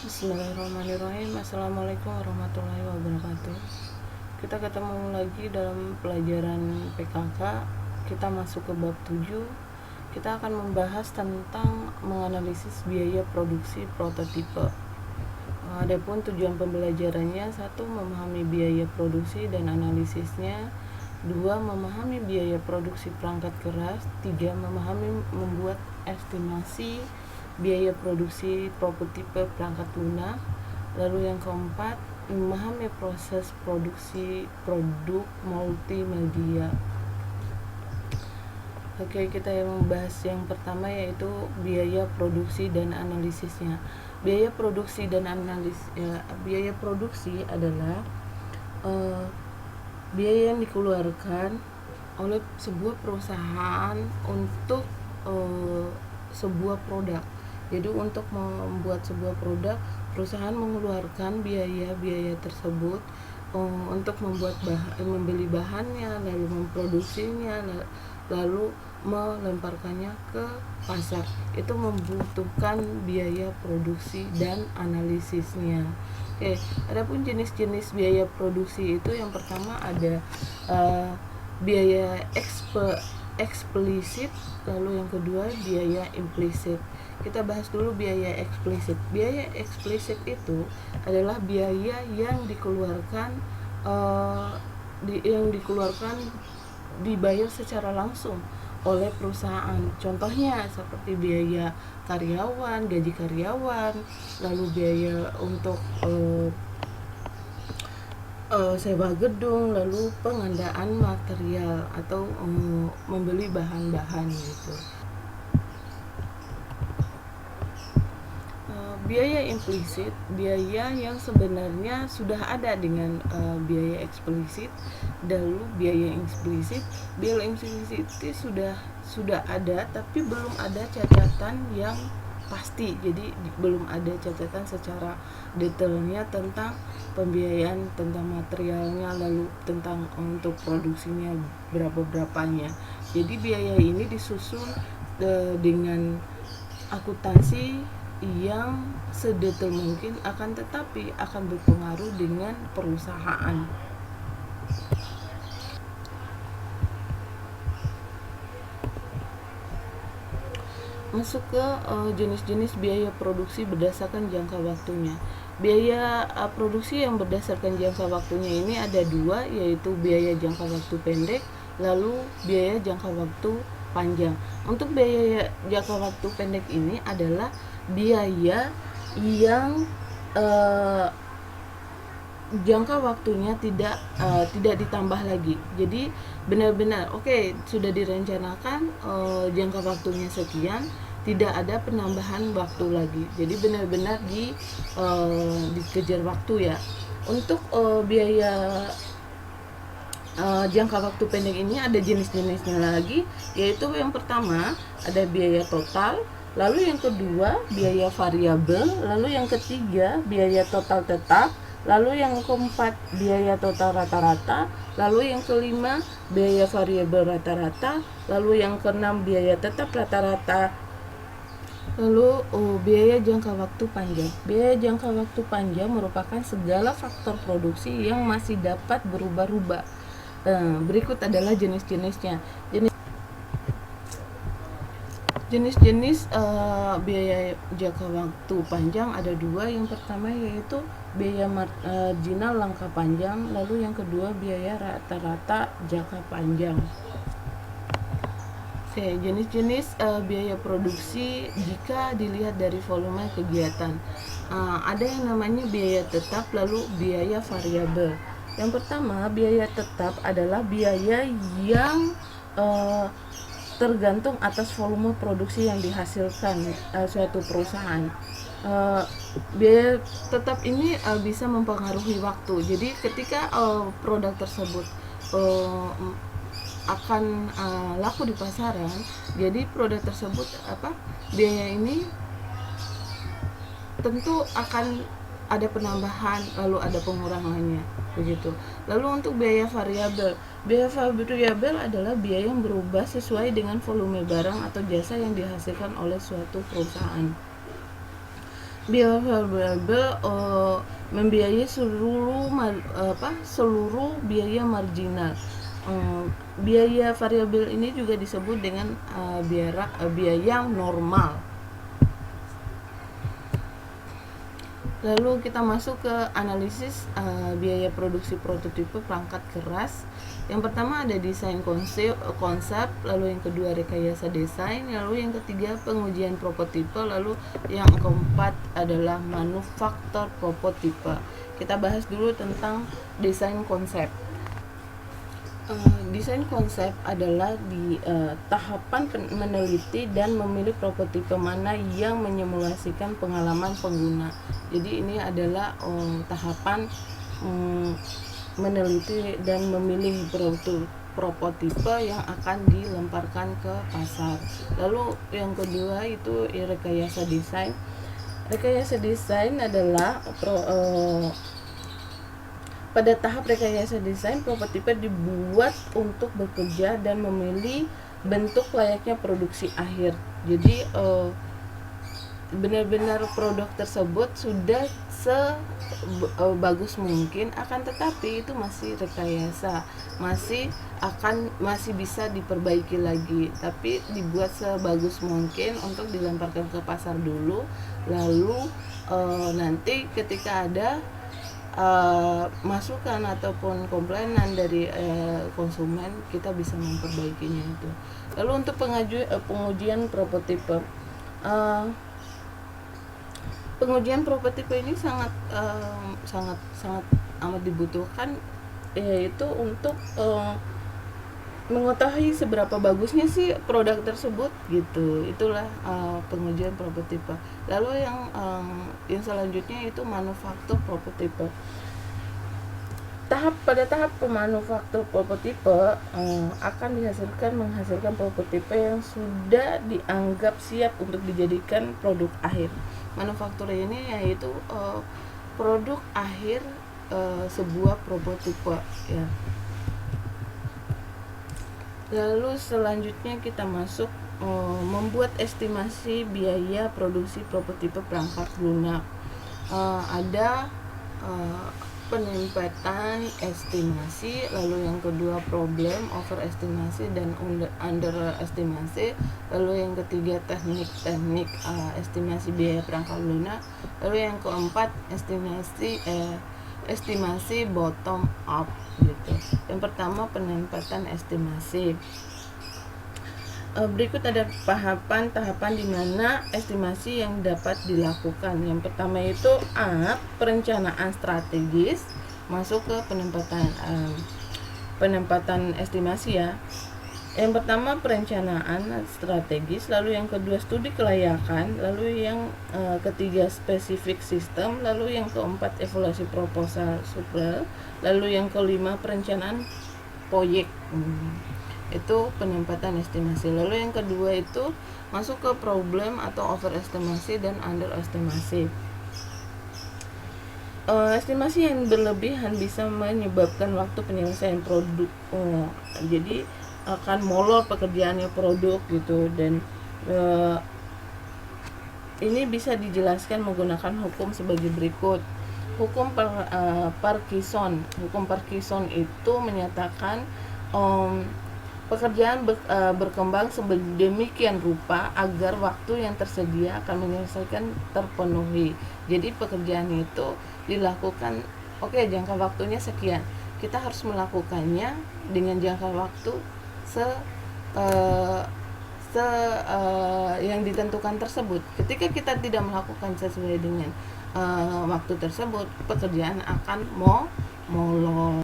Bismillahirrahmanirrahim. Assalamualaikum warahmatullahi wabarakatuh. Kita ketemu lagi dalam pelajaran PKK. Kita masuk ke bab 7. Kita akan membahas tentang menganalisis biaya produksi prototipe. Adapun tujuan pembelajarannya: 1. Memahami biaya produksi dan analisisnya. 2. Memahami biaya produksi perangkat keras. 3. Memahami membuat estimasi biaya produksi prototipe perangkat lunak. Lalu yang keempat, memahami proses produksi produk multimedia. Oke, kita yang membahas yang pertama yaitu biaya produksi dan analisisnya. Biaya produksi dan biaya produksi adalah biaya yang dikeluarkan oleh sebuah perusahaan untuk sebuah produk. Jadi untuk membuat sebuah produk, perusahaan mengeluarkan biaya-biaya tersebut untuk membeli bahannya, lalu memproduksinya, lalu melemparkannya ke pasar. Itu membutuhkan biaya produksi dan analisisnya. Oke, adapun jenis-jenis biaya produksi itu yang pertama ada biaya eksplisit, lalu yang kedua biaya implisit. Kita bahas dulu biaya eksplisit. Biaya eksplisit itu adalah biaya yang dikeluarkan dibayar secara langsung oleh perusahaan. Contohnya seperti biaya karyawan, gaji karyawan, lalu biaya untuk sewa gedung, lalu pengadaan material atau membeli bahan-bahan gitu. Biaya implisit, biaya yang sebenarnya sudah ada dengan biaya eksplisit. Lalu biaya implisit itu sudah ada tapi belum ada catatan yang pasti. Jadi belum ada catatan secara detailnya tentang pembiayaan, tentang materialnya, lalu tentang untuk produksinya berapanya. Jadi biaya ini disusun dengan akuntansi yang sedetail mungkin, akan tetapi akan berpengaruh dengan perusahaan. Masuk ke jenis-jenis biaya produksi berdasarkan jangka waktunya. Biaya produksi yang berdasarkan jangka waktunya ini ada dua, yaitu biaya jangka waktu pendek, lalu biaya jangka waktu panjang. Untuk biaya jangka waktu pendek ini adalah biaya yang jangka waktunya tidak ditambah lagi. Jadi benar-benar sudah direncanakan jangka waktunya sekian, tidak ada penambahan waktu lagi. Jadi benar-benar dikejar waktu ya. Untuk biaya jangka waktu pendek ini ada jenis-jenisnya lagi, yaitu yang pertama ada biaya total, lalu yang kedua biaya variabel, lalu yang ketiga biaya total tetap, lalu yang keempat biaya total rata-rata, lalu yang kelima biaya variabel rata-rata, lalu yang keenam biaya tetap rata-rata, lalu biaya jangka waktu panjang. Biaya jangka waktu panjang merupakan segala faktor produksi yang masih dapat berubah-ubah. Berikut adalah jenis-jenisnya. Jenis-jenis biaya jangka waktu panjang ada dua. Yang pertama yaitu biaya marginal langkah panjang, lalu yang kedua biaya rata-rata jangka panjang. Oke, jenis-jenis biaya produksi jika dilihat dari volume kegiatan. Ada yang namanya biaya tetap, lalu biaya variabel. Yang pertama, biaya tetap adalah biaya yang tergantung atas volume produksi yang dihasilkan suatu perusahaan. Biaya tetap ini bisa mempengaruhi waktu. Jadi ketika produk tersebut akan laku di pasaran, jadi produk tersebut biaya ini tentu akan ada penambahan, lalu ada pengurangannya begitu. Lalu untuk biaya variabel adalah biaya yang berubah sesuai dengan volume barang atau jasa yang dihasilkan oleh suatu perusahaan. Biaya variabel membiayai seluruh biaya marginal. Biaya variabel ini juga disebut dengan biaya normal. Lalu kita masuk ke analisis biaya produksi prototipe perangkat keras. Yang pertama ada desain konsep, lalu yang kedua rekayasa desain, lalu yang ketiga pengujian prototipe, lalu yang keempat adalah manufaktur prototipe. Kita bahas dulu tentang desain konsep. Desain konsep adalah di tahapan meneliti dan memilih prototipe mana yang menyimulasikan pengalaman pengguna. Jadi ini adalah tahapan meneliti dan memilih prototipe yang akan dilemparkan ke pasar. Lalu yang kedua itu rekayasa desain. Rekayasa desain adalah pada tahap rekayasa desain, prototipe dibuat untuk bekerja dan memilih bentuk layaknya produksi akhir. Jadi benar-benar produk tersebut sudah sebagus mungkin, akan tetapi itu masih rekayasa, masih bisa diperbaiki lagi, tapi dibuat sebagus mungkin untuk dilemparkan ke pasar dulu, lalu nanti ketika ada masukan ataupun komplainan dari konsumen, kita bisa memperbaikinya itu. Lalu untuk pengujian prototipe, pengujian prototipe ini sangat amat dibutuhkan, yaitu untuk mengetahui seberapa bagusnya sih produk tersebut gitu. Itulah pengujian prototipe. Lalu yang selanjutnya itu manufaktur prototipe. Pada tahap pemanufaktur prototipe akan menghasilkan prototipe yang sudah dianggap siap untuk dijadikan produk akhir. Manufaktur ini yaitu produk akhir sebuah prototipe ya. Lalu selanjutnya kita masuk membuat estimasi biaya produksi prototipe perangkat lunak. Ada penempatan estimasi, lalu yang kedua problem overestimasi dan underestimasi, lalu yang ketiga teknik estimasi biaya perangkat lunak, lalu yang keempat estimasi bottom up gitu. Yang pertama penempatan estimasi. Berikut ada tahapan di mana estimasi yang dapat dilakukan. Yang pertama itu perencanaan strategis, masuk ke penempatan estimasi ya. Yang pertama perencanaan strategis, lalu yang kedua studi kelayakan, lalu yang ketiga spesifik sistem, lalu yang keempat evaluasi proposal super, lalu yang kelima perencanaan proyek. Itu penempatan estimasi. Lalu yang kedua itu masuk ke problem atau overestimasi dan underestimasi. Estimasi yang berlebihan bisa menyebabkan waktu penyelesaian produk. Jadi akan molor pekerjaannya produk gitu, dan ini bisa dijelaskan menggunakan hukum sebagai berikut. Hukum Parkinson. Hukum Parkinson itu menyatakan pekerjaan berkembang sedemikian rupa agar waktu yang tersedia akan menyelesaikan terpenuhi. Jadi pekerjaan itu dilakukan, jangka waktunya sekian. Kita harus melakukannya dengan jangka waktu yang ditentukan tersebut. Ketika kita tidak melakukan sesuai dengan waktu tersebut, pekerjaan akan molor.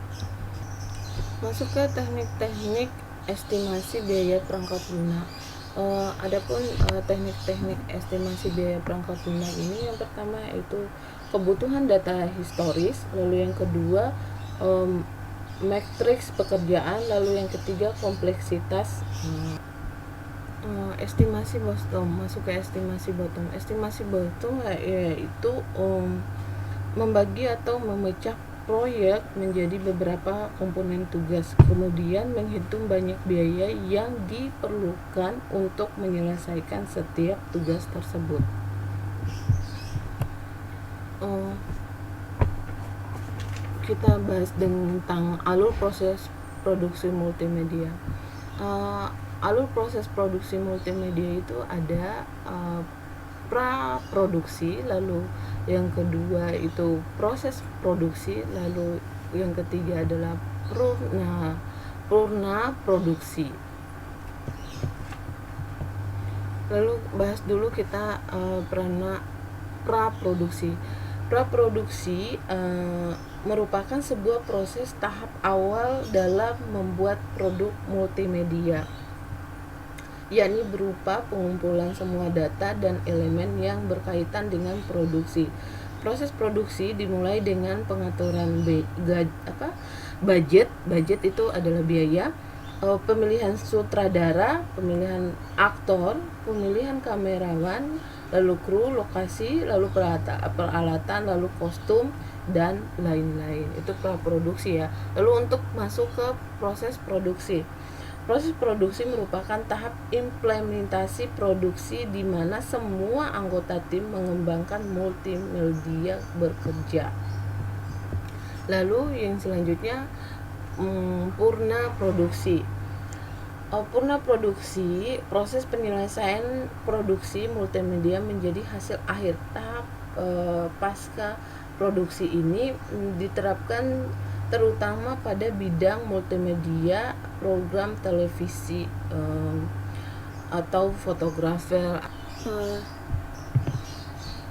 Masuk ke teknik-teknik estimasi biaya perangkat lunak. Adapun teknik-teknik estimasi biaya perangkat lunak ini, yang pertama yaitu kebutuhan data historis, lalu yang kedua matriks pekerjaan, lalu yang ketiga kompleksitas. Estimasi bottom. Masuk ke estimasi bottom. Estimasi bottom yaitu membagi atau memecah proyek menjadi beberapa komponen tugas, kemudian menghitung banyak biaya yang diperlukan untuk menyelesaikan setiap tugas tersebut. uh, kita bahas tentang alur proses produksi multimedia. Alur proses produksi multimedia itu ada pra produksi, lalu yang kedua itu proses produksi, lalu yang ketiga adalah purna produksi. Lalu bahas dulu kita pra produksi. Pra produksi merupakan sebuah proses tahap awal dalam membuat produk multimedia, yakni berupa pengumpulan semua data dan elemen yang berkaitan dengan produksi. Proses produksi dimulai dengan pengaturan budget. Budget itu adalah biaya, pemilihan sutradara, pemilihan aktor, pemilihan kamerawan, lalu kru, lokasi, lalu peralatan, lalu kostum, dan lain-lain. Itu praproduksi ya. Lalu untuk masuk ke proses produksi. Proses produksi merupakan tahap implementasi produksi di mana semua anggota tim mengembangkan multimedia bekerja. Lalu yang selanjutnya purna produksi. Purna produksi, proses penyelesaian produksi multimedia menjadi hasil akhir. Tahap pasca produksi ini diterapkan terutama pada bidang multimedia, program televisi atau fotografer.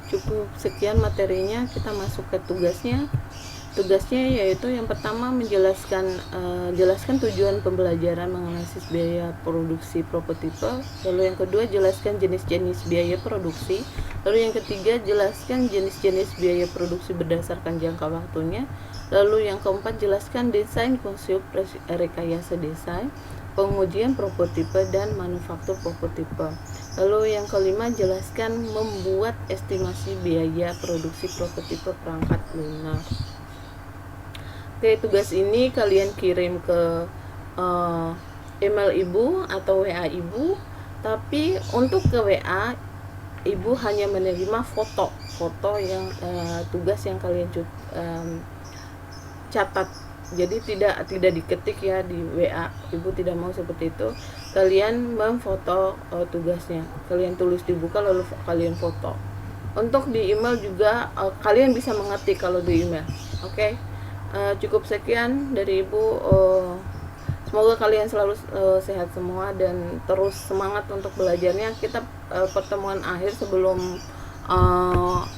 Cukup sekian materinya, kita masuk ke tugasnya. Tugasnya yaitu yang pertama jelaskan tujuan pembelajaran menganalisis biaya produksi prototipe. Lalu yang kedua, jelaskan jenis-jenis biaya produksi. Lalu yang ketiga, jelaskan jenis-jenis biaya produksi berdasarkan jangka waktunya. Lalu yang keempat, jelaskan desain konsep rekayasa desain, pengujian prototipe dan manufaktur prototipe. Lalu yang kelima, jelaskan membuat estimasi biaya produksi prototipe perangkat lunak. Oke, tugas ini kalian kirim ke email ibu atau WA ibu, tapi untuk ke WA ibu hanya menerima foto yang tugas yang kalian catat. Jadi tidak diketik ya di WA. Ibu tidak mau seperti itu. Kalian memfoto tugasnya. Kalian tulis di buku lalu kalian foto. Untuk di email juga kalian bisa mengetik kalau di email. Oke. Cukup sekian dari ibu. Semoga kalian selalu sehat semua dan terus semangat untuk belajarnya. Kita pertemuan akhir sebelum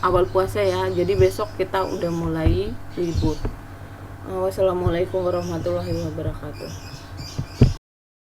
awal puasa ya. Jadi besok kita udah mulai libur. Wassalamualaikum warahmatullahi wabarakatuh.